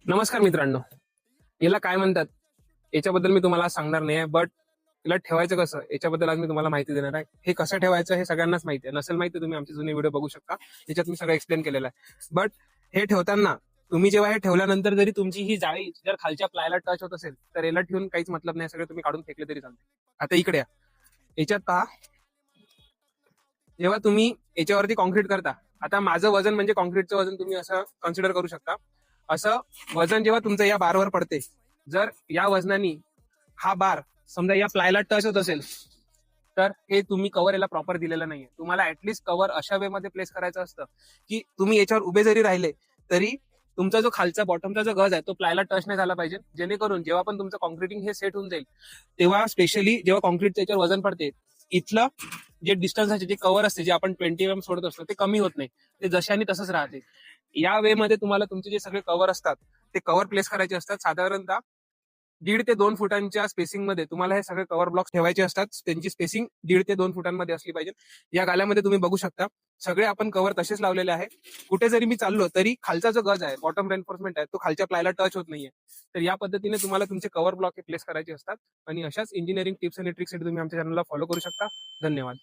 नमस्कार मित्रांनो. याला काय म्हणतात याच्याबद्दल मी तुम्हाला सांगणार नाही आहे, बट याला ठेवायचं कसं याच्याबद्दल आज मी तुम्हाला माहिती देणार आहे. हे कसं ठेवायचं हे सगळ्यांनाच माहिती आहे. नसेल माहिती तुम्ही आमचे जुने व्हिडिओ बघू शकता, याच्यात मी सगळं एक्सप्लेन केलेलं आहे. बट हे ठेवताना तुम्ही जेव्हा हे ठेवल्यानंतर जरी तुमची ही जाळी जर खालच्या प्लायला टच होत असेल तर याला ठेवून काहीच मतलब नाही, सगळं तुम्ही काढून फेकले तरी चालते. आता इकडे या. याच्यात पहा, जेव्हा तुम्ही याच्यावरती कॉन्क्रीट करता, आता माझं वजन म्हणजे कॉन्क्रीटचं वजन तुम्ही असं कन्सिडर करू शकता. असं वजन जेव्हा तुमचं या बारवर पडते, जर या वजनाने हा बार समजा या प्लायला टच होत असेल तर हे तुम्ही कव्हर याला प्रॉपर दिलेलं नाहीये. तुम्हाला ऍटलीस्ट कव्हर अशा वे मध्ये प्लेस करायचं असतं की तुम्ही याच्यावर उभे जरी राहिले तरी तुमचा जो खालचा बॉटमचा जो गज आहे तो प्लायला टच नाही झाला पाहिजे, जेणेकरून जेव्हा पण तुमचं कॉन्क्रिटिंग हे सेट होऊन जाईल तेव्हा स्पेशली जेव्हा कॉन्क्रीटच्या याच्यावर वजन पडते, इथलं जे डिस्टन्स आहे, जे कव्हर असते, जे आपण 20 mm सोडत असतो ते कमी होत नाही, ते जशाने तसंच राहते. या वे मध्ये तुम्हाला तुमचे जे सगळे कव्हर असतात ते कव्हर प्लेस करायचे असतात. साधारणतः 1.5 ते 2 फुटांच्या स्पेसिंग मध्ये तुम्हाला हे सगळे कव्हर ब्लॉक्स ठेवायचे असतात. त्यांची स्पेसिंग 1.5 ते 2 फुटांमध्ये असली पाहिजे. या गाल्यामध्ये तुम्ही बघू शकता सगळे आपण कव्हर तसेच लावलेले आहे. कुठे जरी मी चाललो तरी खालचा जो गज आहे, बॉटम रेन्फोर्समेंट आहे, तो खालच्या प्लायला टच होत नाहीये. तर या पद्धतीने तुम्हाला तुमचे कव्हर ब्लॉक हे प्लेस करायचे असतात. आणि अशाच इंजिनिअरिंग टिप्स आणि ट्रिक्स तुम्ही आमच्या चॅनलला फॉलो करू शकता. धन्यवाद.